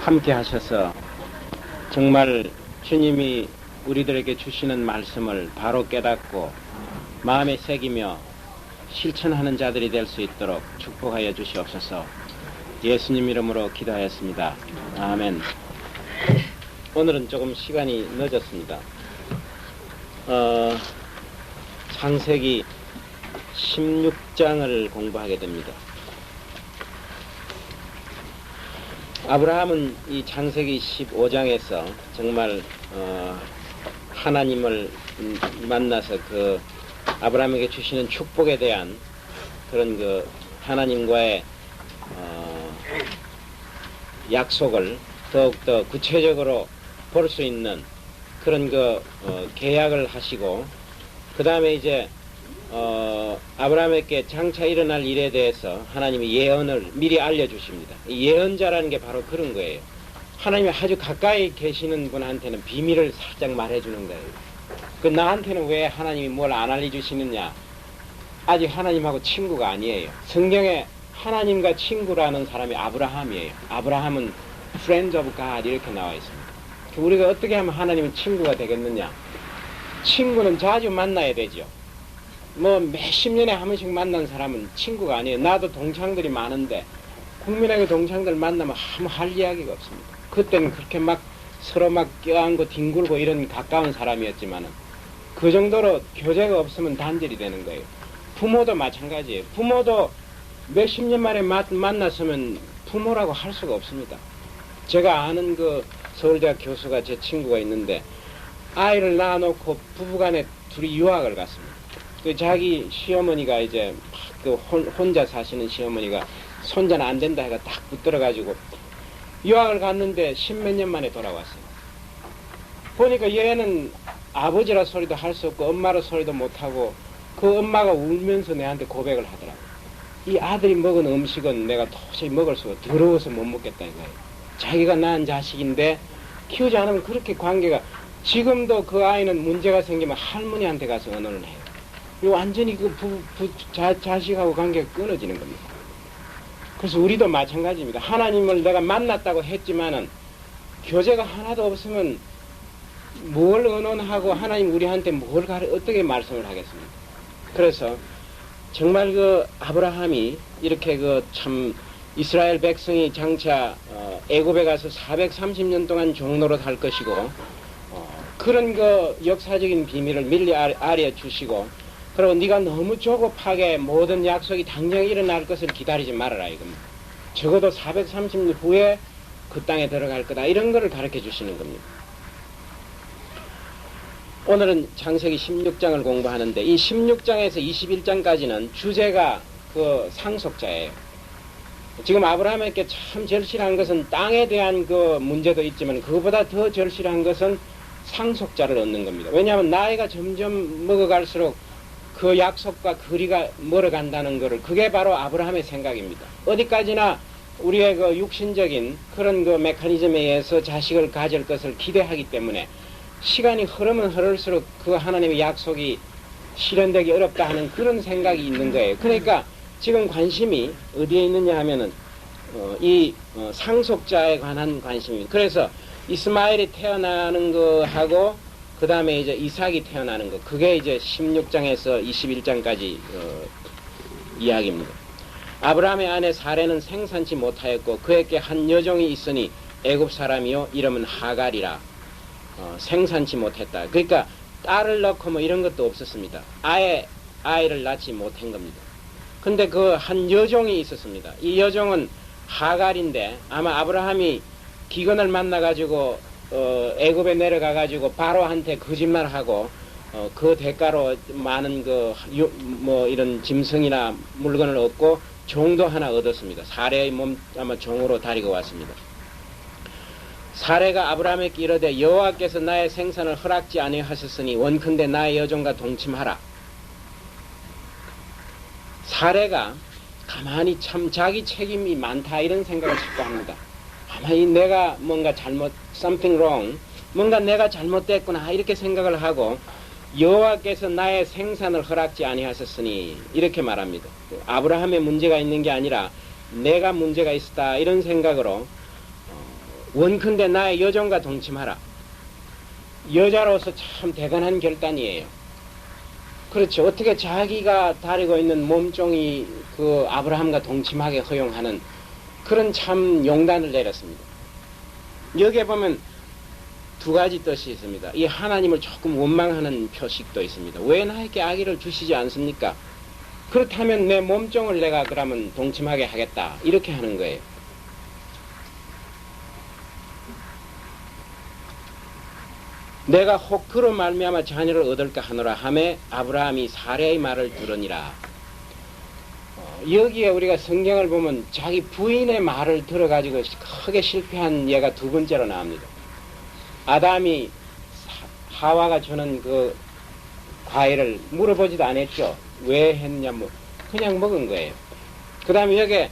함께 하셔서 정말 주님이 우리들에게 주시는 말씀을 바로 깨닫고 마음에 새기며 실천하는 자들이 될 수 있도록 축복하여 주시옵소서. 예수님 이름으로 기도하였습니다. 아멘. 오늘은 조금 시간이 늦었습니다. 창세기 16장을 공부하게 됩니다. 아브라함은 이 창세기 15장에서 정말 하나님을 만나서 그 아브라함에게 주시는 축복에 대한 그런 그 하나님과의 약속을 더욱더 구체적으로 볼 수 있는 그런 그 계약을 하시고, 그 다음에 이제 아브라함에게 장차 일어날 일에 대해서 하나님이 예언을 미리 알려주십니다. 이 예언자라는 게 바로 그런 거예요. 하나님이 아주 가까이 계시는 분한테는 비밀을 살짝 말해주는 거예요. 그 나한테는 왜 하나님이 뭘 안 알려주시느냐? 아직 하나님하고 친구가 아니에요. 성경에 하나님과 친구라는 사람이 아브라함이에요. 아브라함은 Friends of God 이렇게 나와 있습니다. 우리가 어떻게 하면 하나님은 친구가 되겠느냐? 친구는 자주 만나야 되죠. 뭐 몇십 년에 한 번씩 만난 사람은 친구가 아니에요. 나도 동창들이 많은데 국민학교 동창들 만나면 아무 할 이야기가 없습니다. 그때는 그렇게 막 서로 막 껴안고 뒹굴고 이런 가까운 사람이었지만은 그 정도로 교제가 없으면 단절이 되는 거예요. 부모도 마찬가지예요. 부모도 몇십 년 만에 만났으면 부모라고 할 수가 없습니다. 제가 아는 그 서울대학 교수가 제 친구가 있는데 아이를 낳아놓고 부부간에 둘이 유학을 갔습니다. 그 자기 시어머니가 이제 그 혼자 사시는 시어머니가 손자는 안 된다 해가 딱 붙들어가지고 유학을 갔는데 십몇 년 만에 돌아왔어요. 보니까 얘는 아버지라 소리도 할 수 없고 엄마라 소리도 못하고 그 엄마가 울면서 내한테 고백을 하더라고요. 이 아들이 먹은 음식은 내가 도저히 먹을 수가 더러워서 못 먹겠다 이거예요. 자기가 낳은 자식인데 키우지 않으면 그렇게 관계가, 지금도 그 아이는 문제가 생기면 할머니한테 가서 언어를 해요. 완전히 그 자식하고 관계가 끊어지는 겁니다. 그래서 우리도 마찬가지입니다. 하나님을 내가 만났다고 했지만은 교제가 하나도 없으면 뭘 언언하고 하나님 우리한테 뭘 어떻게 말씀을 하겠습니까? 그래서 정말 그 아브라함이 이렇게 그 참 이스라엘 백성이 장차 애굽에 가서 430년 동안 종노릇 할 것이고 그런 그 역사적인 비밀을 미리 알려주시고, 그리고 네가 너무 조급하게 모든 약속이 당장 일어날 것을 기다리지 말아라 이겁니다. 적어도 430년 후에 그 땅에 들어갈 거다 이런 거를 가르쳐 주시는 겁니다. 오늘은 창세기 16장을 공부하는데 이 16장에서 21장까지는 주제가 그 상속자예요. 지금 아브라함에게 참 절실한 것은 땅에 대한 그 문제도 있지만 그거보다 더 절실한 것은 상속자를 얻는 겁니다. 왜냐하면 나이가 점점 먹어갈수록 그 약속과 거리가 멀어간다는 것을, 그게 바로 아브라함의 생각입니다. 어디까지나 우리의 그 육신적인 그런 그 메커니즘에 의해서 자식을 가질 것을 기대하기 때문에 시간이 흐르면 흐를수록 그 하나님의 약속이 실현되기 어렵다 하는 그런 생각이 있는 거예요. 그러니까 지금 관심이 어디에 있느냐 하면은 이 상속자에 관한 관심입니다. 그래서 이스마엘이 태어나는 거하고 그 다음에 이제 이삭이 태어나는 거, 그게 이제 16장에서 21장까지 이야기입니다. 아브라함의 아내 사레는 생산치 못하였고 그에게 한 여종이 있으니 애굽 사람이요 이름은 하갈이라. 생산치 못했다. 그러니까 딸을 낳고 뭐 이런 것도 없었습니다. 아예 아이를 낳지 못한 겁니다. 근데 그 한 여종이 있었습니다. 이 여종은 하갈인데 아마 아브라함이 기근을 만나가지고 애굽에 내려가가지고 바로한테 거짓말하고 그 대가로 많은 뭐 이런 짐승이나 물건을 얻고 종도 하나 얻었습니다. 사레의 몸 아마 종으로 다리고 왔습니다. 사레가 아브라함에게 이르되 여호와께서 나의 생산을 허락지 아니하셨으니 원컨대 나의 여종과 동침하라. 사레가 가만히 참 자기 책임이 많다 이런 생각을 자꾸 합니다. 아마 내가 뭔가 something wrong, 뭔가 내가 잘못됐구나 이렇게 생각을 하고 여호와께서 나의 생산을 허락지 아니하셨으니 이렇게 말합니다. 아브라함의 문제가 있는 게 아니라 내가 문제가 있었다 이런 생각으로 원컨대 나의 여종과 동침하라. 여자로서 참 대단한 결단이에요. 그렇죠. 어떻게 자기가 다리고 있는 몸종이 그 아브라함과 동침하게 허용하는 그런 참 용단을 내렸습니다. 여기에 보면 두 가지 뜻이 있습니다. 이 하나님을 조금 원망하는 표식도 있습니다. 왜 나에게 아기를 주시지 않습니까? 그렇다면 내 몸종을 내가 그러면 동침하게 하겠다. 이렇게 하는 거예요. 내가 혹 그로 말미암아 자녀를 얻을까 하노라 하매 아브라함이 사례의 말을 들으니라. 여기에 우리가 성경을 보면 자기 부인의 말을 들어가지고 크게 실패한 예가 두 번째로 나옵니다. 아담이 하와가 주는 그 과일을 물어보지도 않았죠. 왜 했냐, 뭐 그냥 먹은 거예요. 그 다음에 여기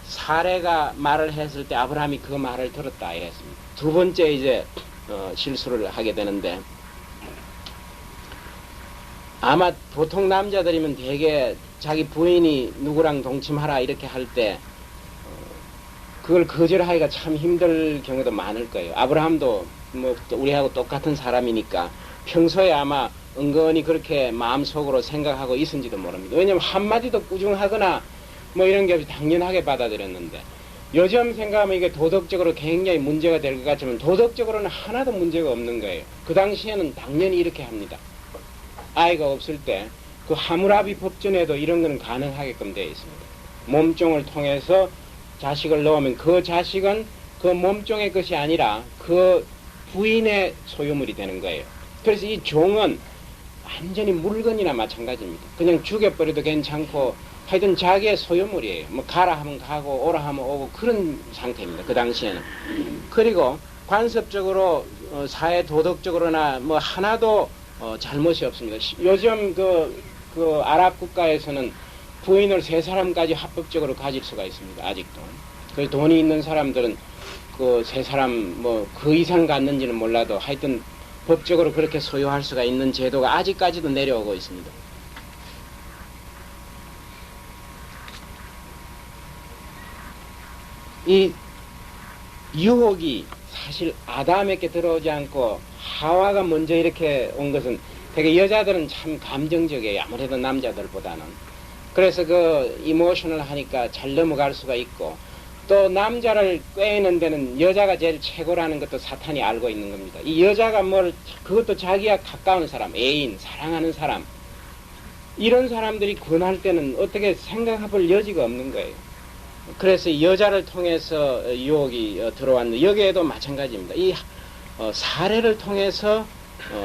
사례가 말을 했을 때 아브라함이 그 말을 들었다 이랬습니다. 두 번째 이제 실수를 하게 되는데, 아마 보통 남자들이면 되게 자기 부인이 누구랑 동침하라 이렇게 할 때 그걸 거절하기가 참 힘들 경우도 많을 거예요. 아브라함도 뭐 우리하고 똑같은 사람이니까 평소에 아마 은근히 그렇게 마음속으로 생각하고 있은지도 모릅니다. 왜냐면 한마디도 꾸중하거나 뭐 이런 게 없이 당연하게 받아들였는데, 요즘 생각하면 이게 도덕적으로 굉장히 문제가 될 것 같지만 도덕적으로는 하나도 문제가 없는 거예요. 그 당시에는 당연히 이렇게 합니다. 아이가 없을 때 그 하무라비 법전에도 이런 거는 가능하게끔 되어 있습니다. 몸종을 통해서 자식을 넣으면 그 자식은 그 몸종의 것이 아니라 그 부인의 소유물이 되는 거예요. 그래서 이 종은 완전히 물건이나 마찬가지입니다. 그냥 죽여버려도 괜찮고 하여튼 자기의 소유물이에요. 뭐 가라 하면 가고 오라 하면 오고 그런 상태입니다. 그 당시에는. 그리고 관습적으로 사회 도덕적으로나 뭐 하나도 잘못이 없습니다. 요즘 그 아랍 국가에서는 부인을 3사람까지 합법적으로 가질 수가 있습니다. 아직도. 그 돈이 있는 사람들은 그 3사람 뭐 그 이상 갖는지는 몰라도 하여튼 법적으로 그렇게 소유할 수가 있는 제도가 아직까지도 내려오고 있습니다. 이 유혹이 사실 아담에게 들어오지 않고 하와가 먼저 이렇게 온 것은 되게 여자들은 참 감정적이에요. 아무래도 남자들보다는. 그래서 그 이모셔널 하니까 잘 넘어갈 수가 있고, 또 남자를 꿰는 데는 여자가 제일 최고라는 것도 사탄이 알고 있는 겁니다. 이 여자가 그것도 자기와 가까운 사람, 애인, 사랑하는 사람, 이런 사람들이 권할 때는 어떻게 생각해볼 여지가 없는 거예요. 그래서 여자를 통해서 유혹이 들어왔는데, 여기에도 마찬가지입니다. 이 사례를 통해서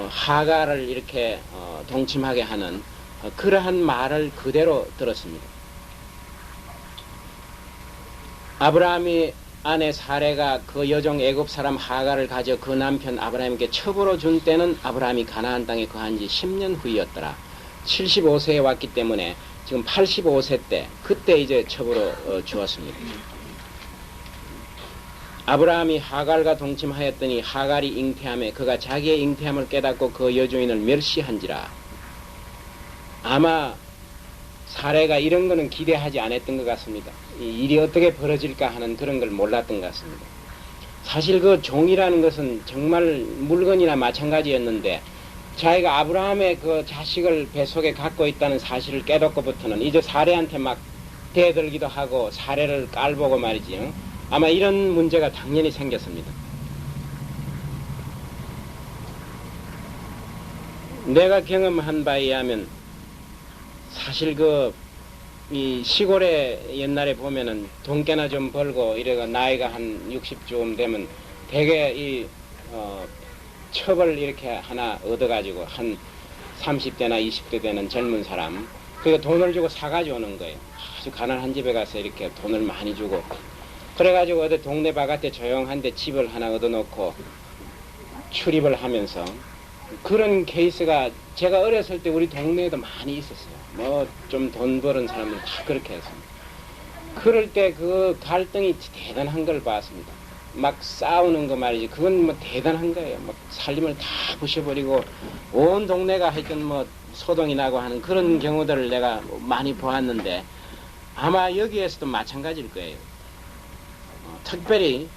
하가를 이렇게 동침하게 하는 그러한 말을 그대로 들었습니다. 아브라함이 아내 사례가 그 여종 애굽 사람 하가를 가져 그 남편 아브라함에게 첩으로 준 때는 아브라함이 가나안 땅에 거한 지 10년 후이었더라. 75세에 왔기 때문에 지금 85세 때 그때 이제 첩으로 주었습니다. 아브라함이 하갈과 동침하였더니 하갈이 잉태함에 그가 자기의 잉태함을 깨닫고 그 여주인을 멸시한지라. 아마 사례가 이런 거는 기대하지 않았던 것 같습니다. 이 일이 어떻게 벌어질까 하는 그런 걸 몰랐던 것 같습니다. 사실 그 종이라는 것은 정말 물건이나 마찬가지였는데, 자기가 아브라함의 그 자식을 뱃속에 갖고 있다는 사실을 깨닫고부터는 이제 사례한테 막 대들기도 하고 사례를 깔보고 말이지. 아마 이런 문제가 당연히 생겼습니다. 내가 경험한 바에 의하면 사실 이 시골에 옛날에 보면은 돈 꽤나 좀 벌고 이래가 나이가 한 60쯤 되면 되게 첩을 이렇게 하나 얻어가지고 한 30대나 20대 되는 젊은 사람, 그리고 돈을 주고 사가지고 오는 거예요. 아주 가난한 집에 가서 이렇게 돈을 많이 주고, 그래가지고 어디 동네 바깥에 조용한데 집을 하나 얻어놓고 출입을 하면서, 그런 케이스가 제가 어렸을 때 우리 동네에도 많이 있었어요. 뭐 좀 돈 버는 사람들 다 그렇게 했습니다. 그럴 때 그 갈등이 대단한 걸 봤습니다. 막 싸우는 거 말이지, 그건 뭐 대단한 거예요. 막 살림을 다 부셔버리고 온 동네가 하여튼 뭐 소동이 나고 하는 그런 경우들을 내가 많이 보았는데, 아마 여기에서도 마찬가지일 거예요. 특별히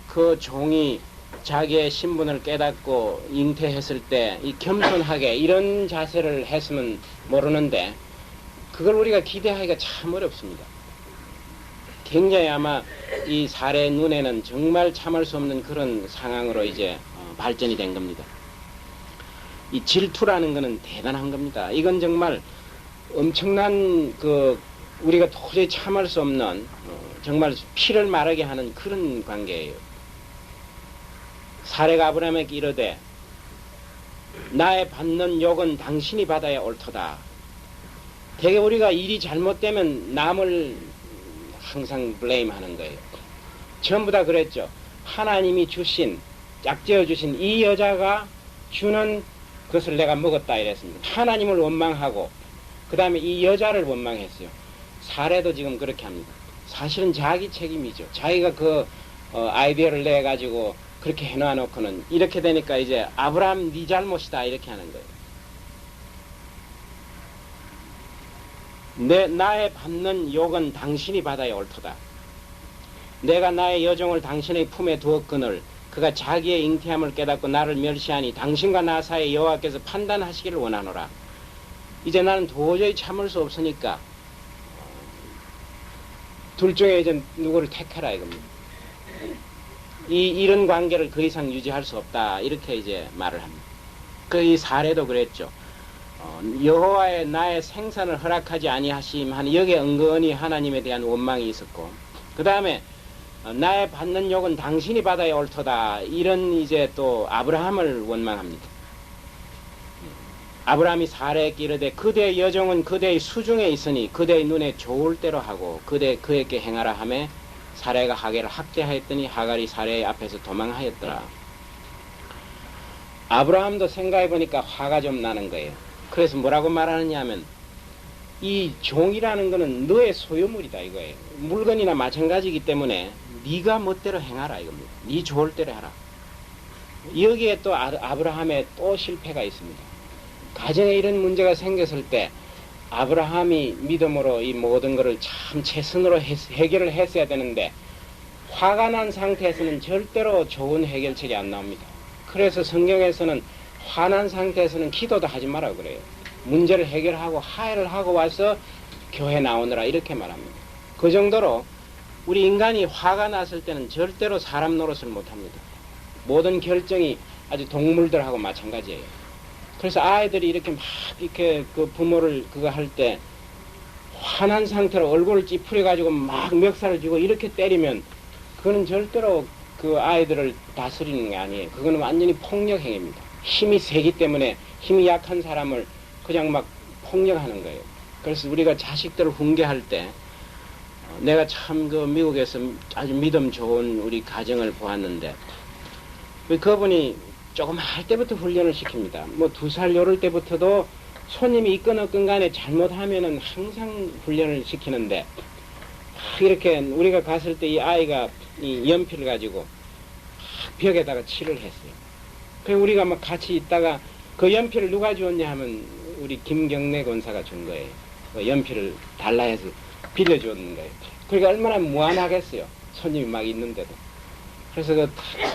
그 종이 자기의 신분을 깨닫고 잉태했을 때 이 겸손하게 이런 자세를 했으면 모르는데 그걸 우리가 기대하기가 참 어렵습니다. 굉장히 아마 이 사례 눈에는 정말 참을 수 없는 그런 상황으로 이제 발전이 된 겁니다. 이 질투라는 것은 대단한 겁니다. 이건 정말 엄청난 우리가 도저히 참을 수 없는 정말 피를 마르게 하는 그런 관계예요. 사례가 아브라함에게 이르되 나의 받는 욕은 당신이 받아야 옳도다. 되게 우리가 일이 잘못되면 남을 항상 블레임 하는 거예요. 전부 다 그랬죠. 하나님이 주신 짝지어 주신 이 여자가 주는 것을 내가 먹었다 이랬습니다. 하나님을 원망하고 그 다음에 이 여자를 원망했어요. 사례도 지금 그렇게 합니다. 사실은 자기 책임이죠. 자기가 아이디어를 내가지고 그렇게 해놔놓고는 이렇게 되니까 이제 아브라함 네 잘못이다 이렇게 하는 거예요. 나의 받는 욕은 당신이 받아야 옳도다. 내가 나의 여종을 당신의 품에 두었거늘 그가 자기의 잉태함을 깨닫고 나를 멸시하니 당신과 나 사이에 여호와께서 판단하시기를 원하노라. 이제 나는 도저히 참을 수 없으니까 둘 중에 이제 누구를 택해라 이겁니다. 이런 관계를 더 이상 유지할 수 없다 이렇게 이제 말을 합니다. 이 사례도 그랬죠. 여호와의 나의 생산을 허락하지 아니하심 하니 여기에 은근히 하나님에 대한 원망이 있었고 그 다음에 나의 받는 욕은 당신이 받아야 옳도다 이런 이제 또 아브라함을 원망합니다. 아브라함이 사례에게 이르되 그대의 여종은 그대의 수중에 있으니 그대의 눈에 좋을 대로 하고 그에게 행하라 하매 사례가 하게를 학대하였더니 하갈이 사례의 앞에서 도망하였더라. 아브라함도 생각해보니까 화가 좀 나는 거예요. 그래서 뭐라고 말하느냐 하면 이 종이라는 거는 너의 소유물이다 이거예요. 물건이나 마찬가지이기 때문에 네가 멋대로 행하라 이겁니다. 네 좋을 대로 하라. 여기에 또 아브라함의 또 실패가 있습니다. 가정에 이런 문제가 생겼을 때 아브라함이 믿음으로 이 모든 것을 참 최선으로 해결을 했어야 되는데 화가 난 상태에서는 절대로 좋은 해결책이 안 나옵니다. 그래서 성경에서는 화난 상태에서는 기도도 하지 마라 그래요. 문제를 해결하고 화해를 하고 와서 교회 나오느라 이렇게 말합니다. 그 정도로 우리 인간이 화가 났을 때는 절대로 사람 노릇을 못합니다. 모든 결정이 아주 동물들하고 마찬가지예요. 그래서 아이들이 이렇게 막 이렇게 부모를 그거 할 때 화난 상태로 얼굴을 찌푸려 가지고 막 멱살을 쥐고 이렇게 때리면 그거는 절대로 그 아이들을 다스리는 게 아니에요. 그거는 완전히 폭력 행위입니다. 힘이 세기 때문에 힘이 약한 사람을 그냥 막 폭력하는 거예요. 그래서 우리가 자식들을 훈계할 때 내가 참 미국에서 아주 믿음 좋은 우리 가정을 보았는데 그분이 조금 할 때부터 훈련을 시킵니다. 2살 요럴 때부터도 손님이 있건 없건 간에 잘못하면은 항상 훈련을 시키는데 이렇게 우리가 갔을 때 이 아이가 이 연필을 가지고 벽에다가 칠을 했어요. 그래서 우리가 막 같이 있다가 그 연필을 누가 주었냐 하면 우리 김경래 권사가 준 거예요. 그 연필을 달라 해서 빌려주는 거예요. 그러니까 얼마나 무안하겠어요. 손님이 막 있는데도. 그래서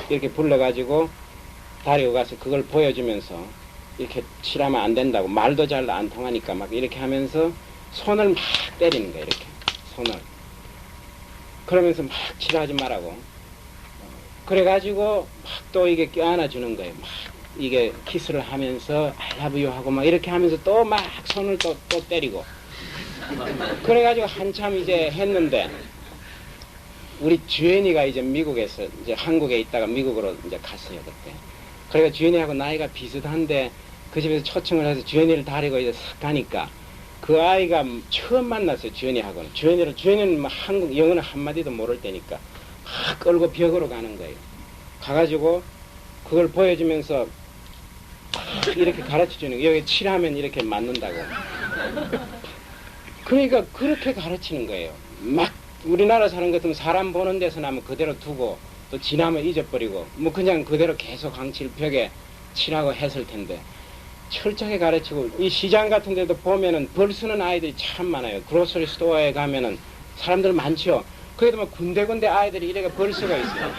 이렇게 불러가지고 다리고 가서 그걸 보여주면서 이렇게 칠하면 안 된다고 말도 잘 안 통하니까 막 이렇게 하면서 손을 막 때리는 거예요. 이렇게 손을. 그러면서 막 칠하지 말라고. 그래가지고 막 또 이게 껴안아 주는 거예요. 막 이게 키스를 하면서 I love you 하고 막 이렇게 하면서 또 막 손을 또 때리고. 그래가지고 한참 이제 했는데 우리 주연이가 이제 미국에서 이제 한국에 있다가 미국으로 이제 갔어요 그때. 그래가 주연이하고 나이가 비슷한데 그 집에서 초청을 해서 주연이를 다리고 이제 싹 가니까 그 아이가 처음 만났어요 주연이하고는. 주연이는 막 한국 영어는 한마디도 모를 때니까 막 끌고 벽으로 가는 거예요. 가가지고 그걸 보여주면서 이렇게 가르쳐 주는 거예요. 여기 칠하면 이렇게 맞는다고. 그러니까 그렇게 가르치는 거예요. 막 우리나라 사는 것 같으면 사람 보는 데서 나면 그대로 두고 또 지나면 잊어버리고 그냥 그대로 계속 강칠 벽에 칠하고 했을 텐데 철저하게 가르치고 이 시장 같은 데도 보면은 벌 쓰는 아이들이 참 많아요. 그로서리 스토어에 가면은 사람들 많죠. 거기도 막 군데군데 아이들이 이렇게 벌 쓰고 있어요.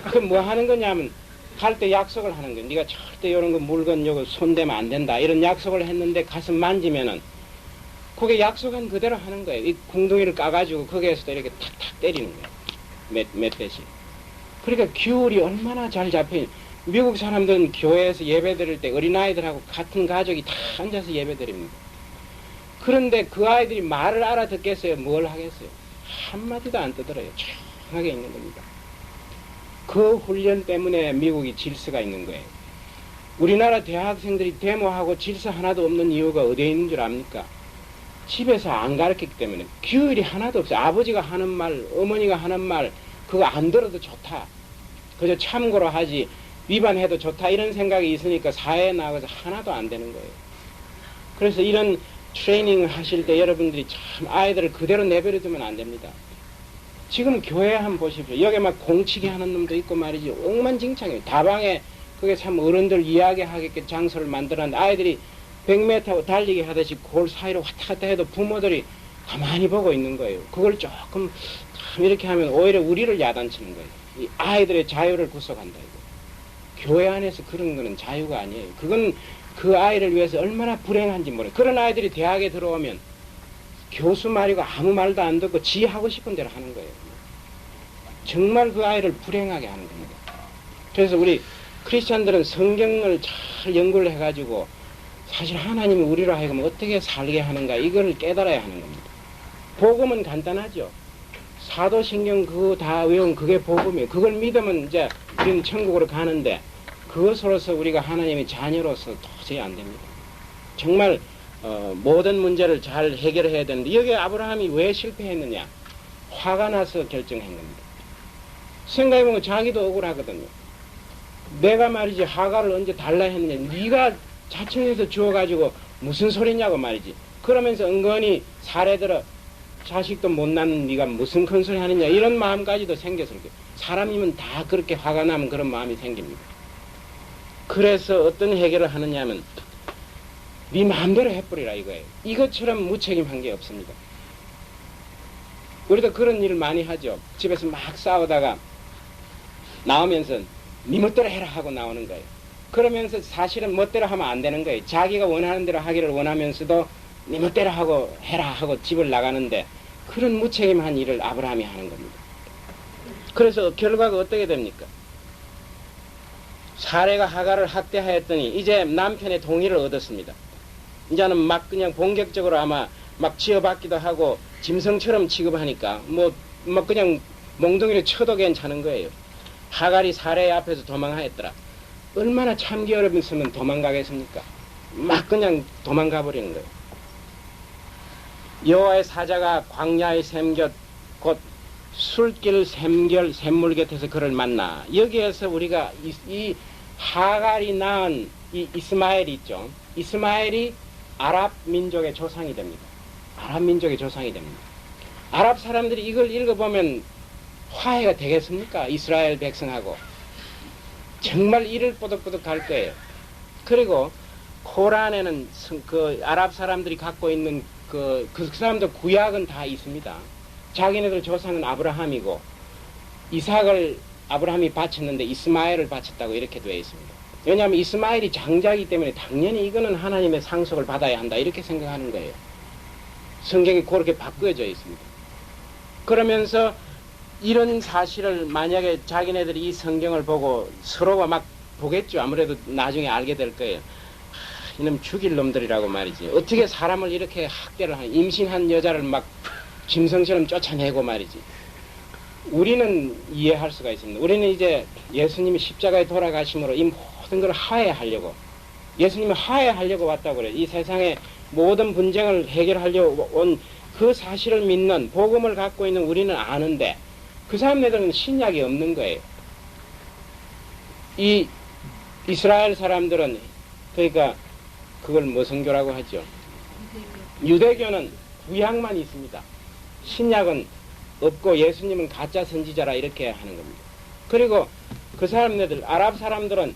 그럼 뭐 하는 거냐면 갈 때 약속을 하는 거예요. 네가 절대 이런 거 물건 요거 손대면 안 된다. 이런 약속을 했는데 가서 만지면은 그게 약속한 그대로 하는 거예요. 이 궁둥이를 까가지고 거기에서도 이렇게 탁탁 때리는 거예요. 몇 대씩. 그러니까 규율이 얼마나 잘 잡혀있는. 미국 사람들은 교회에서 예배 드릴 때 어린아이들하고 같은 가족이 다 앉아서 예배 드립니다. 그런데 그 아이들이 말을 알아듣겠어요? 뭘 하겠어요? 한마디도 안 떠들어요. 조용하게 있는 겁니다. 그 훈련 때문에 미국이 질서가 있는 거예요. 우리나라 대학생들이 데모하고 질서 하나도 없는 이유가 어디에 있는 줄 압니까? 집에서 안 가르쳤기 때문에. 규율이 하나도 없어요. 아버지가 하는 말, 어머니가 하는 말 그거 안 들어도 좋다. 그저 참고로 하지 위반해도 좋다 이런 생각이 있으니까 사회에 나가서 하나도 안 되는 거예요. 그래서 이런 트레이닝 하실 때 여러분들이 참 아이들을 그대로 내버려 두면 안 됩니다. 지금 교회 한번 보십시오. 여기 막 공치기 하는 놈도 있고 말이지. 엉망진창이에요. 다방에 그게 참 어른들 이야기하게끔 장소를 만들었는데 아이들이 100m 달리기 하듯이 골 사이로 왔다 갔다 해도 부모들이 가만히 보고 있는 거예요. 그걸 조금 참 이렇게 하면 오히려 우리를 야단치는 거예요. 이 아이들의 자유를 구속한다 이거. 교회 안에서 그런 거는 자유가 아니에요. 그건 그 아이를 위해서 얼마나 불행한지 모르겠어요. 그런 아이들이 대학에 들어오면 교수 말이고 아무 말도 안 듣고 지 하고 싶은 대로 하는 거예요. 정말 그 아이를 불행하게 하는 겁니다. 그래서 우리 크리스찬들은 성경을 잘 연구를 해가지고 사실 하나님이 우리로 하여금 어떻게 살게 하는가 이걸 깨달아야 하는 겁니다. 복음은 간단하죠. 사도신경 그거 다 외운 그게 복음이에요. 그걸 믿으면 이제 우리는 천국으로 가는데 그것으로서 우리가 하나님의 자녀로서 도저히 안 됩니다. 정말 모든 문제를 잘 해결해야 되는데 여기 아브라함이 왜 실패했느냐? 화가 나서 결정한 겁니다. 생각해보면 자기도 억울하거든요. 내가 말이지 하가를 언제 달라 했느냐? 네가 자청해서 주워가지고 무슨 소리냐고 말이지. 그러면서 은근히 사례들어 자식도 못 낳는 네가 무슨 큰 소리 하느냐 이런 마음까지도 생겨서 그렇게 사람이면 다 그렇게 화가 나면 그런 마음이 생깁니다. 그래서 어떤 해결을 하느냐 하면 네 마음대로 해버리라 이거예요. 이것처럼 무책임한 게 없습니다. 우리도 그런 일을 많이 하죠. 집에서 막 싸우다가 나오면서 네 멋대로 해라 하고 나오는 거예요. 그러면서 사실은 멋대로 하면 안 되는 거예요. 자기가 원하는 대로 하기를 원하면서도 네 멋대로 하고 해라 하고 집을 나가는데 그런 무책임한 일을 아브라함이 하는 겁니다. 그래서 결과가 어떻게 됩니까? 사례가 하가를 학대하였더니 이제 남편의 동의를 얻었습니다. 이제는 막 그냥 본격적으로 아마 막 지어받기도 하고 짐승처럼 취급하니까 뭐 그냥 몽둥이를 쳐도 괜찮은 거예요. 하갈이 사례 앞에서 도망하였더라. 얼마나 참기 어려웠으면 도망가겠습니까? 막 그냥 도망가 버리는 거예요. 여호와의 사자가 광야의 샘곁 곧 술길 샘물 곁에서 그를 만나. 여기에서 우리가 이 하갈이 낳은 이 이스마엘이 있죠. 이스마엘이 아랍 민족의 조상이 됩니다. 아랍 민족의 조상이 됩니다. 아랍 사람들이 이걸 읽어보면 화해가 되겠습니까? 이스라엘 백성하고. 정말 이를 뽀득뽀득 할 거예요. 그리고 코란에는 그 아랍 사람들이 갖고 있는 그 사람들 구약은 다 있습니다. 자기네들 조상은 아브라함이고 이삭을 아브라함이 바쳤는데 이스마엘을 바쳤다고 이렇게 되어 있습니다. 왜냐하면 이스마엘이 장자이기 때문에 당연히 이거는 하나님의 상속을 받아야 한다 이렇게 생각하는 거예요. 성경이 그렇게 바꾸어져 있습니다. 그러면서 이런 사실을 만약에 자기네들이 이 성경을 보고 서로가 막 보겠죠. 아무래도 나중에 알게 될 거예요. 이놈 죽일 놈들이라고 말이지. 어떻게 사람을 이렇게 학대를 하냐. 임신한 여자를 막 짐승처럼 쫓아내고 말이지. 우리는 이해할 수가 있습니다. 우리는 이제 예수님이 십자가에 돌아가심으로 이 모든 걸 화해하려고, 예수님이 화해하려고 왔다고 그래요. 이 세상의 모든 분쟁을 해결하려고 온 그 사실을 믿는 복음을 갖고 있는 우리는 아는데 그 사람들은 신약이 없는 거예요. 이 이스라엘 사람들은 그러니까 그걸 무슨교라고 하죠. 유대교는 구약만 있습니다. 신약은 없고 예수님은 가짜 선지자라 이렇게 하는 겁니다. 그리고 그 사람들 아랍 사람들은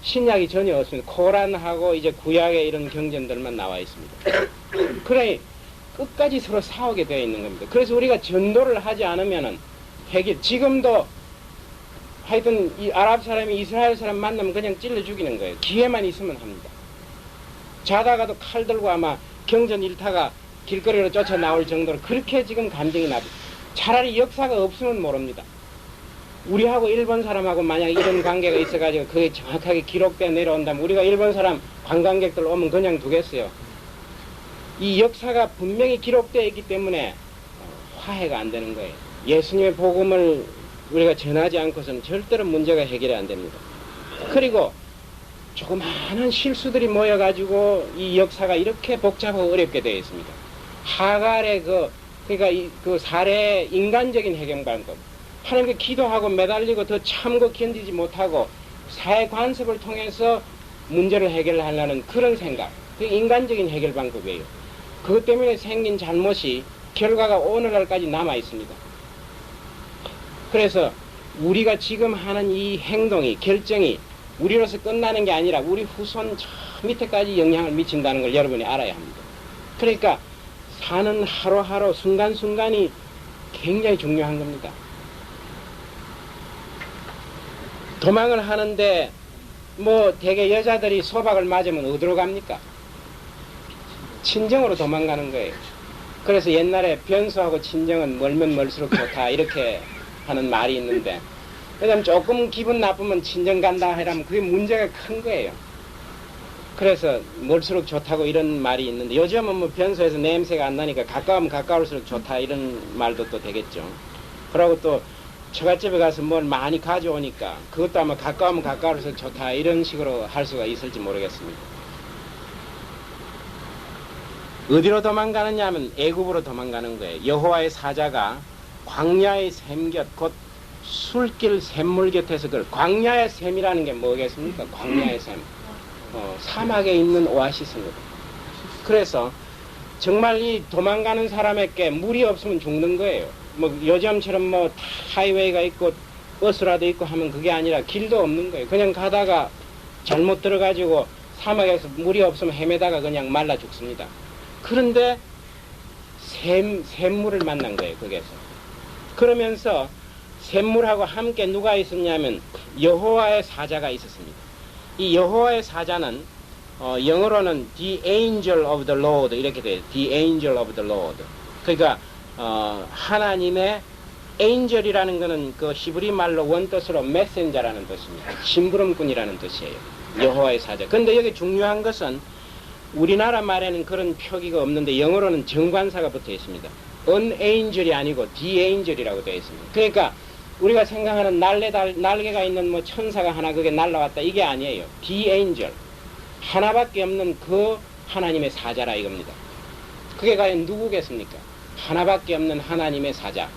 신약이 전혀 없습니다. 코란하고 이제 구약의 이런 경전들만 나와 있습니다. 그러니 끝까지 서로 싸우게 되어 있는 겁니다. 그래서 우리가 전도를 하지 않으면은 지금도 하여튼 이 아랍 사람이 이스라엘 사람 만나면 그냥 찔러 죽이는 거예요. 기회만 있으면 합니다. 자다가도 칼 들고 아마 경전 일타가 길거리로 쫓아 나올 정도로 그렇게 지금 감정이 나죠. 차라리 역사가 없으면 모릅니다. 우리하고 일본 사람하고 만약 이런 관계가 있어가지고 그게 정확하게 기록되어 내려온다면 우리가 일본 사람 관광객들 오면 그냥 두겠어요. 이 역사가 분명히 기록되어 있기 때문에 화해가 안 되는 거예요. 예수님의 복음을 우리가 전하지 않고서는 절대로 문제가 해결이 안 됩니다. 그리고 조그마한 실수들이 모여가지고 이 역사가 이렇게 복잡하고 어렵게 되어 있습니다. 하갈의 그러니까 그 사례의 인간적인 해결 방법. 하나님께 기도하고 매달리고 더 참고 견디지 못하고 사회 관습을 통해서 문제를 해결하려는 그런 생각. 그게 인간적인 해결 방법이에요. 그것 때문에 생긴 잘못이 결과가 오늘날까지 남아 있습니다. 그래서 우리가 지금 하는 이 행동이, 결정이 우리로서 끝나는 게 아니라 우리 후손 저 밑에까지 영향을 미친다는 걸 여러분이 알아야 합니다. 그러니까 사는 하루하루 순간순간이 굉장히 중요한 겁니다. 도망을 하는데 뭐 대개 여자들이 소박을 맞으면 어디로 갑니까? 친정으로 도망가는 거예요. 그래서 옛날에 변수하고 친정은 멀면 멀수록 좋다 이렇게 하는 말이 있는데, 그다음 조금 기분 나쁘면 친정 간다 하라면 그게 문제가 큰 거예요. 그래서 멀수록 좋다고 이런 말이 있는데, 요즘은 뭐 변소에서 냄새가 안 나니까 가까우면 가까울수록 좋다 이런 말도 또 되겠죠. 그러고 또 처갓집에 가서 뭘 많이 가져오니까 그것도 아마 가까우면 가까울수록 좋다 이런 식으로 할 수가 있을지 모르겠습니다. 어디로 도망가느냐 하면 애굽으로 도망가는 거예요. 여호와의 사자가 광야의 샘곁, 곧 술길 샘물 곁에서 광야의 샘이라는 게 뭐겠습니까? 광야의 샘. 사막에 있는 오아시스입니다. 그래서 정말 이 도망가는 사람에게 물이 없으면 죽는 거예요. 뭐 요즘처럼 뭐 하이웨이가 있고 버스라도 있고 하면 그게 아니라 길도 없는 거예요. 그냥 가다가 잘못 들어가지고 사막에서 물이 없으면 헤매다가 그냥 말라 죽습니다. 그런데 샘물을 만난 거예요, 거기에서. 그러면서 샘물하고 함께 누가 있었냐면 여호와의 사자가 있었습니다. 이 여호와의 사자는 영어로는 The Angel of the Lord 이렇게 돼요. The Angel of the Lord. 그러니까 하나님의 angel이라는 것은 그 히브리 말로 원뜻으로 메신저라는 뜻입니다. 심부름꾼이라는 뜻이에요. 여호와의 사자. 그런데 여기 중요한 것은 우리나라 말에는 그런 표기가 없는데 영어로는 정관사가 붙어 있습니다. An angel이 아니고 The angel이라고 되어 있습니다. 그러니까 우리가 생각하는 날개가 있는 뭐 천사가 하나 그게 날라왔다 이게 아니에요. The angel. 하나밖에 없는 그 하나님의 사자라 이겁니다. 그게 과연 누구겠습니까? 하나밖에 없는 하나님의 사자.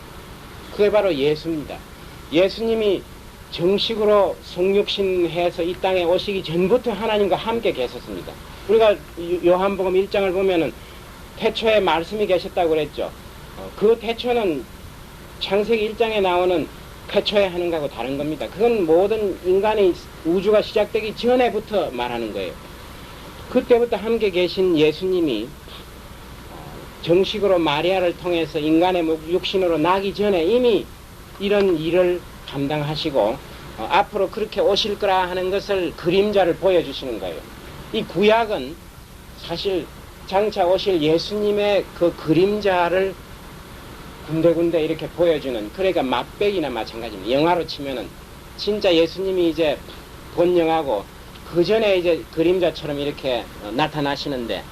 그게 바로 예수입니다. 예수님이 정식으로 성육신해서 이 땅에 오시기 전부터 하나님과 함께 계셨습니다. 우리가 요한복음 1장을 보면은 태초에 말씀이 계셨다고 그랬죠. 그 태초는 창세기 1장에 나오는 태초에 하는 거하고 다른 겁니다. 그건 모든 인간의 우주가 시작되기 전에부터 말하는 거예요. 그때부터 함께 계신 예수님이 정식으로 마리아를 통해서 인간의 육신으로 나기 전에 이미 이런 일을 감당하시고 앞으로 그렇게 오실 거라 하는 것을 그림자를 보여주시는 거예요. 이 구약은 사실 장차 오실 예수님의 그 그림자를 군데군데 이렇게 보여주는, 그러니까 맛배기나 마찬가지입니다. 영화로 치면은 진짜 예수님이 이제 본영하고 그 전에 이제 그림자처럼 이렇게 나타나시는데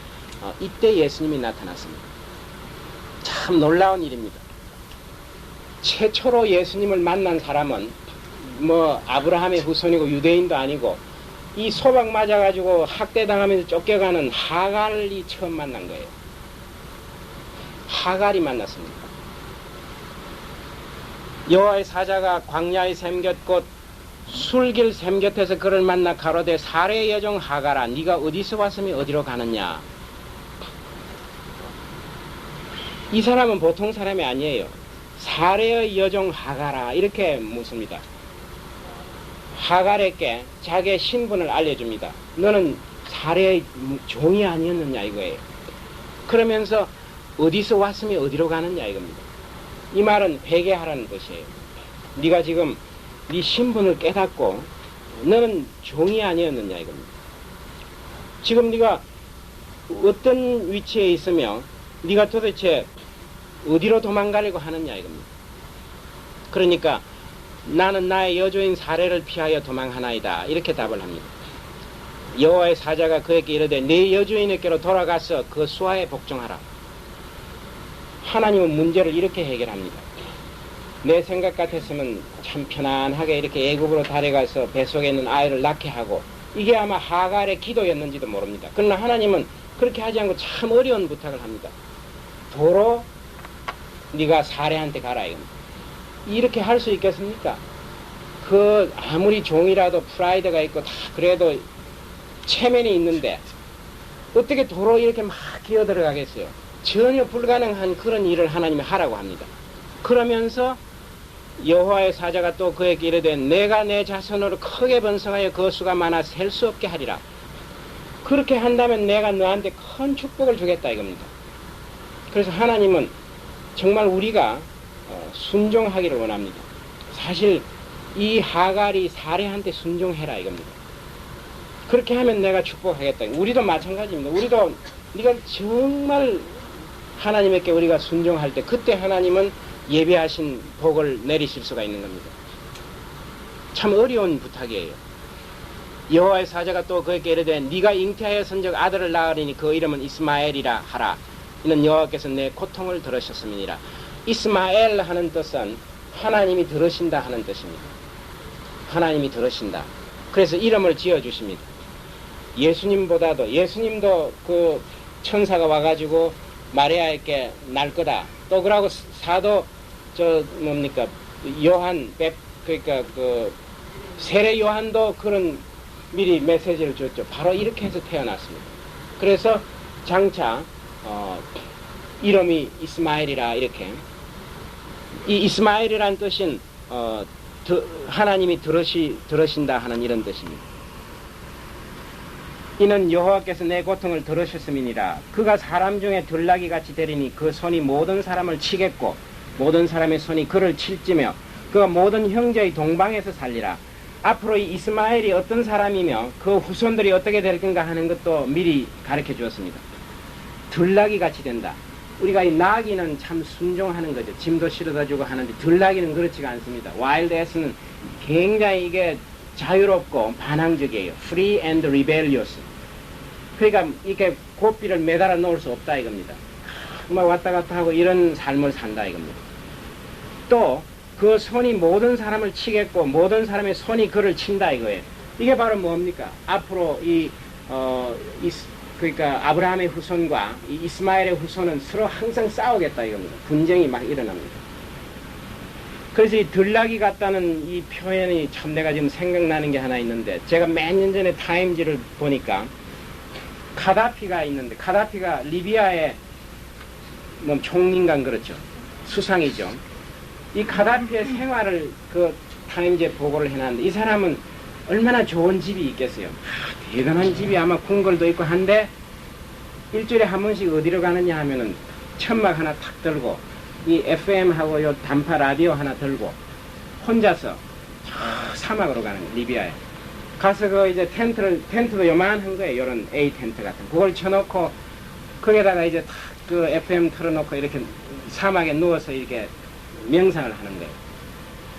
이때 예수님이 나타났습니다. 참 놀라운 일입니다. 최초로 예수님을 만난 사람은 뭐 아브라함의 후손이고 유대인도 아니고 이 소박 맞아가지고 학대당하면서 쫓겨가는 하갈이 처음 만난 거예요. 하갈이 만났습니다. 여호와의 사자가 광야의 샘곁 곧 술길 샘곁에서 그를 만나 가로되 사례의 여종 하갈아 네가 어디서 왔으며 어디로 가느냐. 이 사람은 보통 사람이 아니에요. 사례의 여종 하갈아 이렇게 묻습니다. 하갈에게 자기의 신분을 알려줍니다. 너는 사례의 종이 아니었느냐 이거예요. 그러면서 어디서 왔으며 어디로 가느냐 이겁니다. 이 말은 회개하라는 뜻이에요. 네가 지금 네 신분을 깨닫고 너는 종이 아니었느냐 이겁니다. 지금 네가 어떤 위치에 있으며 네가 도대체 어디로 도망가려고 하느냐 이겁니다. 그러니까 나는 나의 여주인 사례를 피하여 도망하나이다 이렇게 답을 합니다. 여호와의 사자가 그에게 이르되 네 여주인에게로 돌아가서 그 수하에 복종하라. 하나님은 문제를 이렇게 해결합니다. 내 생각 같았으면 참 편안하게 이렇게 애굽으로 달려가서 뱃속에 있는 아이를 낳게 하고 이게 아마 하갈의 기도였는지도 모릅니다. 그러나 하나님은 그렇게 하지 않고 참 어려운 부탁을 합니다. 도로 네가 사례한테 가라 이겁니다. 이렇게 할 수 있겠습니까? 그 아무리 종이라도 프라이드가 있고 다 그래도 체면이 있는데 어떻게 도로 이렇게 막 기어들어가겠어요? 전혀 불가능한 그런 일을 하나님이 하라고 합니다. 그러면서 여호와의 사자가 또 그에게 이르되 내가 내 자손으로 크게 번성하여 그 수가 많아 셀 수 없게 하리라. 그렇게 한다면 내가 너한테 큰 축복을 주겠다 이겁니다. 그래서 하나님은 정말 우리가 순종하기를 원합니다. 사실 이 하갈이 사례한테 순종해라 이겁니다. 그렇게 하면 내가 축복하겠다. 우리도 마찬가지입니다. 우리도 네가 정말 하나님께 우리가 순종할 때 그때 하나님은 예비하신 복을 내리실 수가 있는 겁니다. 참 어려운 부탁이에요. 여호와의 사자가 또 그에게 이르되 네가 잉태하여 선적 아들을 낳으리니 그 이름은 이스마엘이라 하라. 이는 여호와께서 내 고통을 들으셨음이니라. 이스마엘 하는 뜻은 하나님이 들으신다 하는 뜻입니다. 하나님이 들으신다. 그래서 이름을 지어주십니다. 예수님도 그 천사가 와가지고 마리아에게 날 거다. 또 그러고 사도 요한 그러니까 그 세례 요한도 그런 미리 메시지를 줬죠. 바로 이렇게 해서 태어났습니다. 그래서 장차 이름이 이스마엘이라 이렇게 이 이스마엘이라는 뜻은 하나님이 들으신다 하는 이런 뜻입니다. 이는 여호와께서 내 고통을 들으셨음이니라. 그가 사람 중에 들나귀 같이 되리니 그 손이 모든 사람을 치겠고 모든 사람의 손이 그를 칠지며 그가 모든 형제의 동방에서 살리라. 앞으로 이 이스마엘이 어떤 사람이며 그 후손들이 어떻게 될 건가 하는 것도 미리 가르쳐 주었습니다. 들나귀 같이 된다. 우리가 이 나귀는 참 순종하는 거죠. 짐도 실어다 주고 하는데 들나귀는 그렇지가 않습니다. 와일드 애스는 굉장히 이게 자유롭고 반항적이에요. Free and rebellious. 그러니까 이렇게 고삐를 매달아 놓을 수 없다 이겁니다. 막 왔다 갔다 하고 이런 삶을 산다 이겁니다. 또 그 손이 모든 사람을 치겠고 모든 사람의 손이 그를 친다 이거예요. 이게 바로 뭡니까? 앞으로 그러니까 아브라함의 후손과 이 이스마엘의 후손은 서로 항상 싸우겠다 이겁니다. 분쟁이 막 일어납니다. 그래서 이 들나귀 같다는 이 표현이 참 내가 지금 생각나는 게 하나 있는데 제가 몇 년 전에 타임지를 보니까 카다피가 있는데 카다피가 리비아의 뭐 총리인간 그렇죠. 수상이죠. 이 카다피의 생활을 그 타임지에 보고를 해놨는데 이 사람은 얼마나 좋은 집이 있겠어요. 대단한 집이 아마 궁궐도 있고 한데 일주일에 한 번씩 어디로 가느냐 하면은 천막 하나 탁 들고 이 FM하고 요 단파 라디오 하나 들고 혼자서 저 사막으로 가는 거예요. 리비아에 가서 그 이제 텐트도 요만한 거예요. 요런 A 텐트 같은 그걸 쳐놓고 거기에다가 이제 탁 그 FM 틀어놓고 이렇게 사막에 누워서 이렇게 명상을 하는 거예요.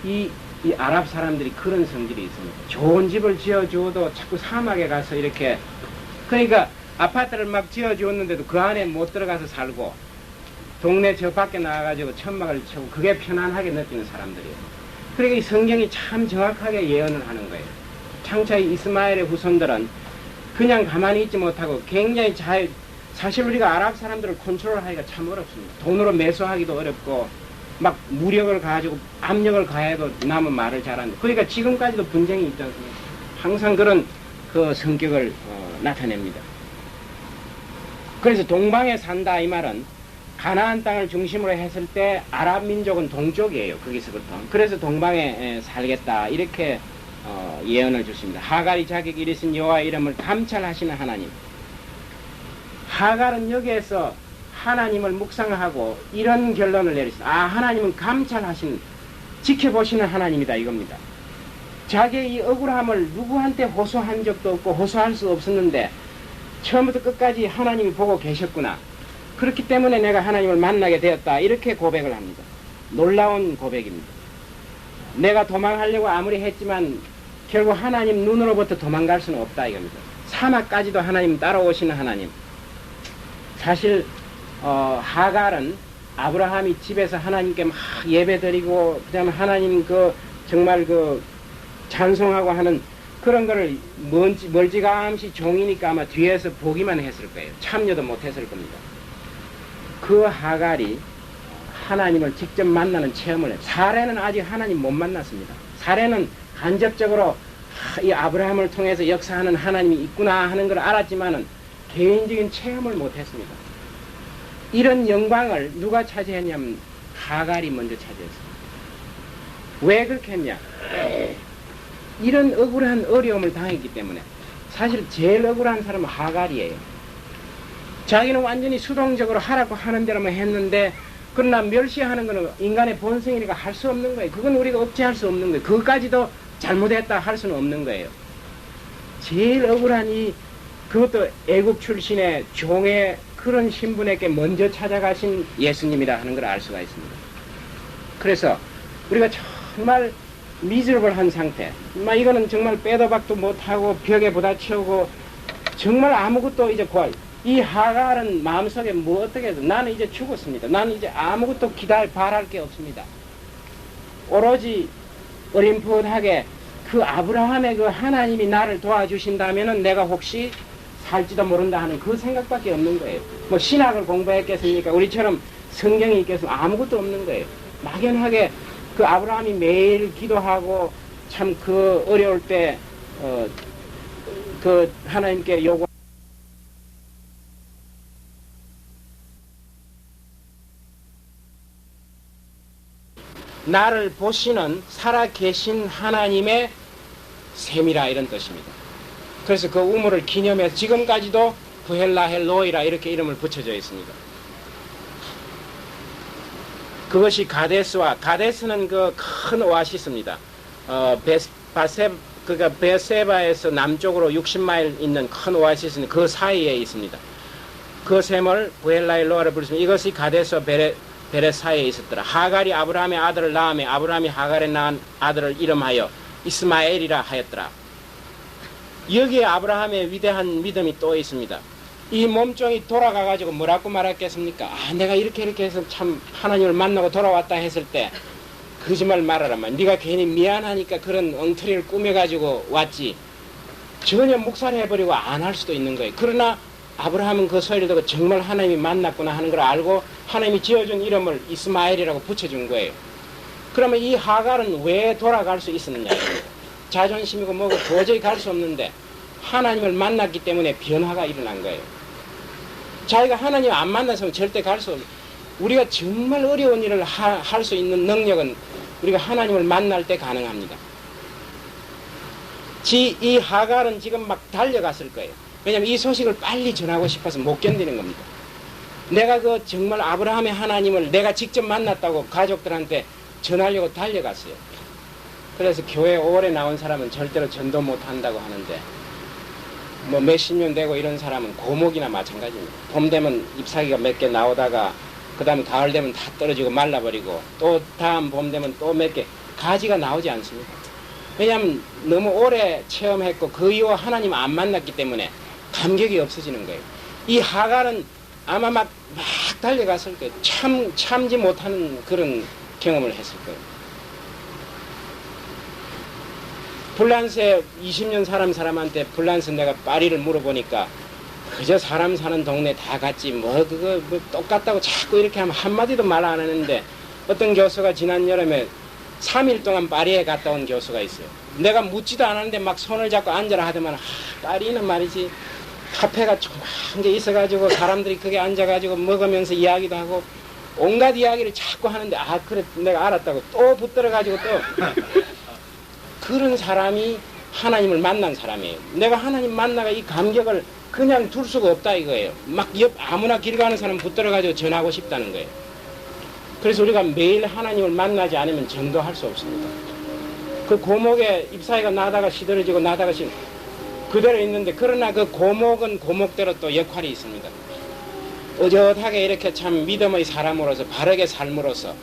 이 아랍 사람들이 그런 성질이 있습니다. 좋은 집을 지어주어도 자꾸 사막에 가서 이렇게 그러니까 아파트를 막 지어주었는데도 그 안에 못 들어가서 살고 동네 저 밖에 나와가지고 천막을 치고 그게 편안하게 느끼는 사람들이에요. 그러니까 이 성경이 참 정확하게 예언을 하는 거예요. 장차 이스마엘의 후손들은 그냥 가만히 있지 못하고 굉장히 사실 우리가 아랍 사람들을 컨트롤하기가 참 어렵습니다. 돈으로 매수하기도 어렵고 막 무력을 가지고 압력을 가해도 남은 말을 잘하는데 그러니까 지금까지도 분쟁이 있지 않습니까? 항상 그런 그 성격을 나타냅니다. 그래서 동방에 산다 이 말은 가나안 땅을 중심으로 했을 때 아랍 민족은 동쪽이에요. 거기서부터. 그래서 동방에 살겠다 이렇게 예언을 주십니다. 하갈이 자기에게 이르신 여호와의 이름을 감찰하시는 하나님. 하갈은 여기에서 하나님을 묵상하고 이런 결론을 내리셨다. 하나님은 감찰하신 지켜보시는 하나님이다 이겁니다. 자기의 이 억울함을 누구한테 호소한 적도 없고 호소할 수 없었는데 처음부터 끝까지 하나님이 보고 계셨구나. 그렇기 때문에 내가 하나님을 만나게 되었다. 이렇게 고백을 합니다. 놀라운 고백입니다. 내가 도망하려고 아무리 했지만 결국 하나님 눈으로부터 도망갈 수는 없다 이겁니다. 사막까지도 하나님 따라오시는 하나님. 사실 하갈은 아브라함이 집에서 하나님께 막 예배드리고 그다음에 하나님 정말 찬송하고 하는 그런 거를 멀찌감치 종이니까 아마 뒤에서 보기만 했을 거예요. 참여도 못했을 겁니다. 그 하갈이 하나님을 직접 만나는 체험을 해요. 사례는 아직 하나님 못 만났습니다. 사례는 간접적으로 이 아브라함을 통해서 역사하는 하나님이 있구나 하는 걸 알았지만은 개인적인 체험을 못했습니다. 이런 영광을 누가 차지했냐면 하갈이 먼저 차지했습니다. 왜 그렇게 했냐? 이런 억울한 어려움을 당했기 때문에. 사실 제일 억울한 사람은 하갈이에요. 자기는 완전히 수동적으로 하라고 하는 대로만 했는데 그러나 멸시하는 것은 인간의 본성이니까 할 수 없는 거예요. 그건 우리가 억제할 수 없는 거예요. 그것까지도 잘못했다 할 수는 없는 거예요. 제일 억울한 그것도 애국 출신의 종의 그런 신분에게 먼저 찾아가신 예수님이라 하는 걸 알 수가 있습니다. 그래서 우리가 정말 미저러블한 상태, 이거는 정말 빼도 박도 못하고 벽에 부딪혀오고 정말 아무것도 이제 이 하갈은 마음속에 뭐 어떻게 해서 나는 이제 죽었습니다. 나는 이제 아무것도 바랄 게 없습니다. 오로지 어림풋하게 그 아브라함의 그 하나님이 나를 도와주신다면은 내가 혹시 살지도 모른다 하는 그 생각밖에 없는 거예요. 뭐 신학을 공부했겠습니까? 우리처럼 성경이 있겠습니까? 아무것도 없는 거예요. 막연하게 그 아브라함이 매일 기도하고 참 그 어려울 때 그 하나님께 요구 나를 보시는 살아계신 하나님의 셈이라 이런 뜻입니다. 그래서 그 우물을 기념해서 지금까지도 부헬라헬로이라 이렇게 이름을 붙여져 있습니다. 그것이 가데스는 그 큰 오아시스입니다. 베세바에서 남쪽으로 60마일 있는 큰 오아시스는 그 사이에 있습니다. 그 셈을 부헬라헬로이라 부르시면 이것이 가데스와 베레 사이에 있었더라. 하갈이 아브라함의 아들을 낳음에 아브라함이 하갈에 낳은 아들을 이름하여 이스마엘이라 하였더라. 여기에 아브라함의 위대한 믿음이 또 있습니다. 이 몸종이 돌아가가지고 뭐라고 말했겠습니까? 내가 이렇게 해서 참 하나님을 만나고 돌아왔다 했을 때 거짓말 말하라. 네가 괜히 미안하니까 그런 엉터리를 꾸며가지고 왔지. 전혀 묵살해버리고 안 할 수도 있는 거예요. 그러나 아브라함은 그 소리를 듣고 정말 하나님이 만났구나 하는 걸 알고 하나님이 지어준 이름을 이스마엘이라고 붙여준 거예요. 그러면 이 하갈은 왜 돌아갈 수 있었느냐? 자존심이고 뭐고 도저히 갈 수 없는데 하나님을 만났기 때문에 변화가 일어난 거예요. 자기가 하나님 안 만났으면 절대 갈 수 없어요. 우리가 정말 어려운 일을 할 수 있는 능력은 우리가 하나님을 만날 때 가능합니다. 이 하갈은 지금 막 달려갔을 거예요. 왜냐하면 이 소식을 빨리 전하고 싶어서 못 견디는 겁니다. 내가 정말 아브라함의 하나님을 내가 직접 만났다고 가족들한테 전하려고 달려갔어요. 그래서 교회 오래 나온 사람은 절대로 전도 못 한다고 하는데 뭐 몇십 년 되고 이런 사람은 고목이나 마찬가지입니다. 봄 되면 잎사귀가 몇 개 나오다가 그 다음에 가을 되면 다 떨어지고 말라버리고 또 다음 봄 되면 또 몇 개 가지가 나오지 않습니다. 왜냐하면 너무 오래 체험했고 그 이후 하나님 안 만났기 때문에 감격이 없어지는 거예요. 이 하갈은 아마 막 달려갔을 거예요. 참지 못하는 그런 경험을 했을 거예요. 불란서에 20년 사람한테 불란서 내가 파리를 물어보니까 그저 사람 사는 동네 다 같지 뭐 똑같다고 자꾸 이렇게 하면 한마디도 말 안 하는데 어떤 교수가 지난 여름에 3일 동안 파리에 갔다 온 교수가 있어요. 내가 묻지도 않았는데 막 손을 잡고 앉아라 하더만 파리는 말이지 카페가 조그만 게 있어가지고 사람들이 거기 앉아가지고 먹으면서 이야기도 하고 온갖 이야기를 자꾸 하는데 그래 내가 알았다고 또 붙들어가지고 또 그런 사람이 하나님을 만난 사람이에요. 내가 하나님 만나가 이 감격을 그냥 둘 수가 없다 이거예요. 막 옆 아무나 길 가는 사람 붙들어가지고 전하고 싶다는 거예요. 그래서 우리가 매일 하나님을 만나지 않으면 전도할 수 없습니다. 그 고목에 잎사귀가 나다가 시들어지고 나다가 그대로 있는데, 그러나 그 고목은 고목대로 또 역할이 있습니다. 어젓하게 이렇게 참 믿음의 사람으로서 바르게 삶으로써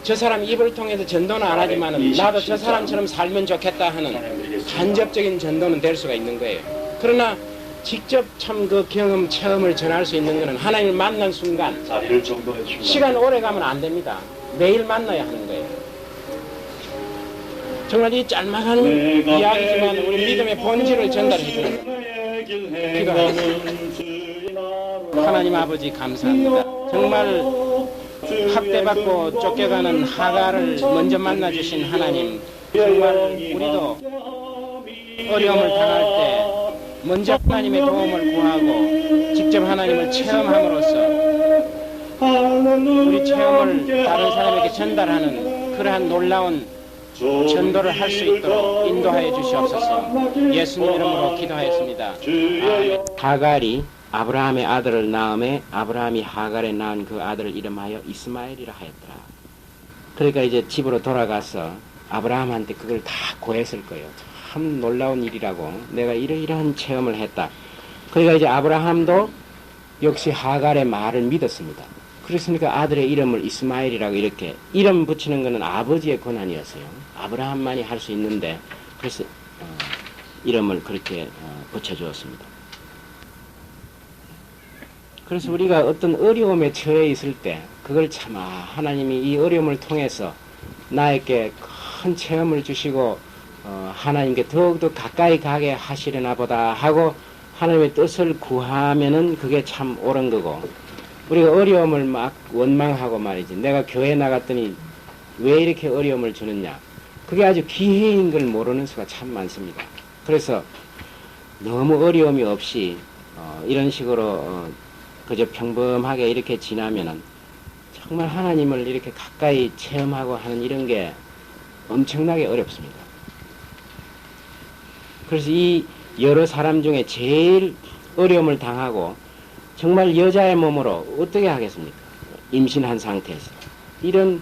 저 사람 입을 통해서 전도는 안 하지만은 나도 저 사람처럼 살면 좋겠다 하는 간접적인 전도는 될 수가 있는 거예요. 그러나 직접 참 그 경험, 체험을 전할 수 있는 것은 하나님을 만난 순간 시간 오래 가면 안 됩니다. 매일 만나야 하는 거예요. 정말 이 짤막한 이야기지만 우리 믿음의 본질을 전달해 주는 거예요. 기도하겠습니다. 하나님 아버지 감사합니다. 정말 학대받고 쫓겨가는 하갈을 먼저 만나주신 하나님, 정말 우리도 어려움을 당할 때 먼저 하나님의 도움을 구하고 직접 하나님을 체험함으로써 우리 체험을 다른 사람에게 전달하는 그러한 놀라운 전도를 할 수 있도록 인도하여 주시옵소서. 예수님 이름으로 기도하였습니다. 아멘. 하갈이 아브라함의 아들을 낳음에 아브라함이 하갈에 낳은 그 아들을 이름하여 이스마엘이라 하였더라. 그러니까 이제 집으로 돌아가서 아브라함한테 그걸 다 고했을 거예요. 참 놀라운 일이라고, 내가 이러이러한 체험을 했다. 그러니까 이제 아브라함도 역시 하갈의 말을 믿었습니다. 그랬으니까 아들의 이름을 이스마엘이라고, 이렇게 이름 붙이는 것은 아버지의 권한이었어요. 아브라함만이 할 수 있는데, 그래서 이름을 그렇게 붙여주었습니다. 그래서 우리가 어떤 어려움에 처해 있을 때 그걸 참 하나님이 이 어려움을 통해서 나에게 큰 체험을 주시고 하나님께 더욱더 가까이 가게 하시려나 보다 하고 하나님의 뜻을 구하면은 그게 참 옳은 거고, 우리가 어려움을 막 원망하고 말이지, 내가 교회 나갔더니 왜 이렇게 어려움을 주느냐, 그게 아주 기회인 걸 모르는 수가 참 많습니다. 그래서 너무 어려움이 없이 이런 식으로 그저 평범하게 이렇게 지나면은 정말 하나님을 이렇게 가까이 체험하고 하는 이런 게 엄청나게 어렵습니다. 그래서 이 여러 사람 중에 제일 어려움을 당하고 정말 여자의 몸으로 어떻게 하겠습니까? 임신한 상태에서. 이런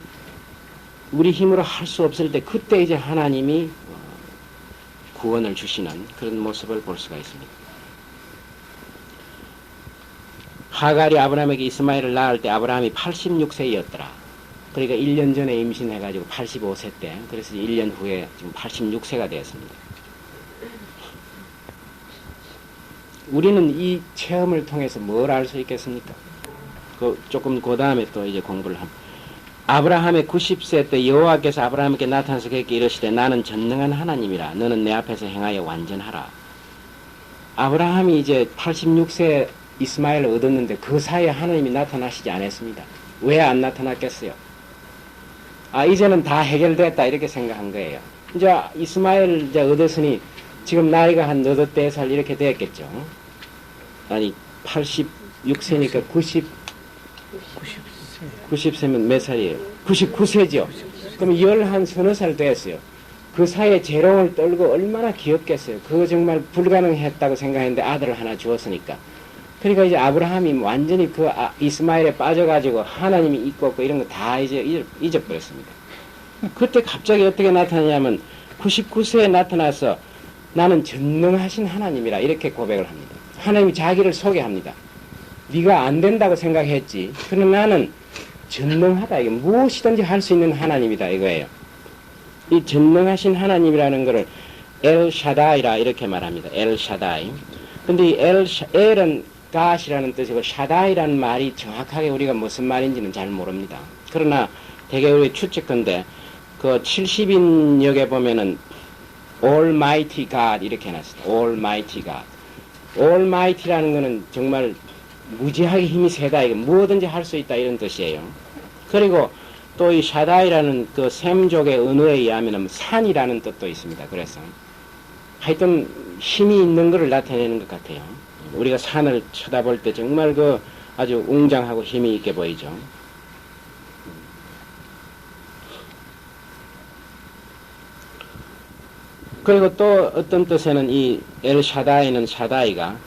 우리 힘으로 할 수 없을 때 그때 이제 하나님이 구원을 주시는 그런 모습을 볼 수가 있습니다. 하갈이 아브라함에게 이스마엘을 낳을 때 아브라함이 86세였더라. 그러니까 1년 전에 임신해가지고 85세 때, 그래서 1년 후에 지금 86세가 되었습니다. 우리는 이 체험을 통해서 뭘 알 수 있겠습니까? 조금 그 다음에 또 이제 공부를 합니다. 아브라함의 90세 때 여호와께서 아브라함에게 나타나서 그에게 이르시되 나는 전능한 하나님이라 너는 내 앞에서 행하여 완전하라. 아브라함이 이제 86세 이스마엘을 얻었는데 그 사이에 하나님이 나타나시지 않았습니다. 왜 안 나타났겠어요? 이제는 다 해결됐다 이렇게 생각한 거예요. 이제 이스마엘 이제 얻었으니 지금 나이가 한 84살 이렇게 되었겠죠. 아니 86세니까 90세면 몇 살이에요? 99세죠. 그럼 11 서너 살 됐어요. 그 사이에 재롱을 떨고 얼마나 귀엽겠어요. 그거 정말 불가능했다고 생각했는데 아들을 하나 주었으니까. 그러니까 이제 아브라함이 완전히 그 이스마엘에 빠져가지고 하나님이 있고 없고 이런 거 다 이제 잊어버렸습니다. 그때 갑자기 어떻게 나타나냐면 99세에 나타나서 나는 전능하신 하나님이라 이렇게 고백을 합니다. 하나님이 자기를 소개합니다. 네가 안 된다고 생각했지. 그러나 나는 전능하다. 이게 무엇이든지 할 수 있는 하나님이다 이거예요. 이 전능하신 하나님이라는 것을 엘 샤다이라 이렇게 말합니다. 엘 샤다이. 근데 이 엘은 갓이라는 뜻이고 샤다이라는 말이 정확하게 우리가 무슨 말인지는 잘 모릅니다. 그러나 대개 우리 추측컨대 그 70인역에 보면은 Almighty God 이렇게 해놨어요. Almighty God. Almighty라는 거는 정말 무지하게 힘이 세다. 이거 무엇든지 할 수 있다 이런 뜻이에요. 그리고 또 이 샤다이라는 그 셈족의 언어에 의하면 산이라는 뜻도 있습니다. 그래서 하여튼 힘이 있는 것을 나타내는 것 같아요. 우리가 산을 쳐다볼 때 정말 그 아주 웅장하고 힘이 있게 보이죠. 그리고 또 어떤 뜻에는 이 엘샤다이는 샤다이가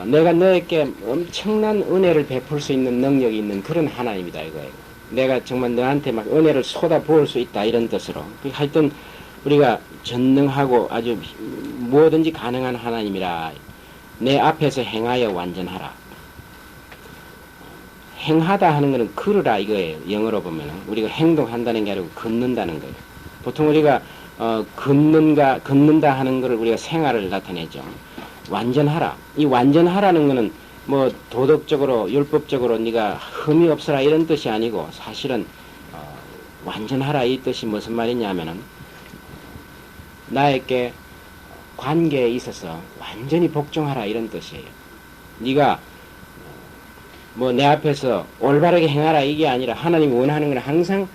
내가 너에게 엄청난 은혜를 베풀 수 있는 능력이 있는 그런 하나님이다 이거예요. 내가 정말 너한테 막 은혜를 쏟아 부을 수 있다 이런 뜻으로. 하여튼 우리가 전능하고 아주 뭐든지 가능한 하나님이라 내 앞에서 행하여 완전하라. 행하다 하는 것은 걸으라 이거예요. 영어로 보면 우리가 행동한다는 게 아니고 걷는다는 거예요. 보통 우리가 걷는다 하는 것을 우리가 생활을 나타내죠. 완전하라. 이 완전하라는 것은 뭐 도덕적으로 율법적으로 네가 흠이 없어라 이런 뜻이 아니고 사실은 완전하라 이 뜻이 무슨 말이냐면은 나에게 관계에 있어서 완전히 복종하라 이런 뜻이에요. 네가 뭐 내 앞에서 올바르게 행하라 이게 아니라 하나님이 원하는 건 항상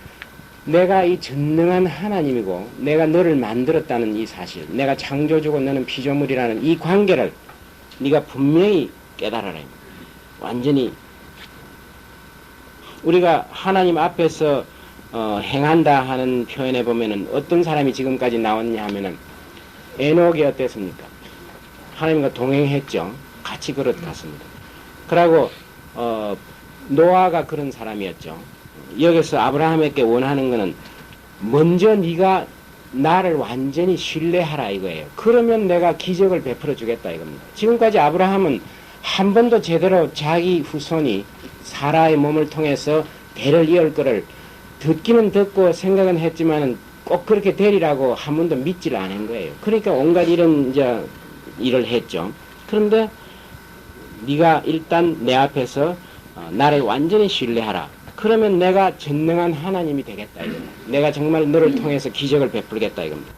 내가 이 전능한 하나님이고 내가 너를 만들었다는 이 사실, 내가 창조주고 너는 피조물이라는 이 관계를 네가 분명히 깨달아라. 완전히 우리가 하나님 앞에서 행한다 하는 표현에 보면은 어떤 사람이 지금까지 나왔냐 하면은 에녹이 어땠습니까? 하나님과 동행했죠. 같이 걸어갔습니다. 그리고 노아가 그런 사람이었죠. 여기서 아브라함에게 원하는 것은 먼저 네가 나를 완전히 신뢰하라 이거예요. 그러면 내가 기적을 베풀어 주겠다 이겁니다. 지금까지 아브라함은 한 번도 제대로 자기 후손이 사라의 몸을 통해서 대를 이을 거를 듣기는 듣고 생각은 했지만은 꼭 그렇게 되리라고 한 번도 믿지를 않은 거예요. 그러니까 온갖 이런 일을 했죠. 그런데 네가 일단 내 앞에서 나를 완전히 신뢰하라. 그러면 내가 전능한 하나님이 되겠다 이겁니다. 내가 정말 너를 통해서 기적을 베풀겠다 이겁니다.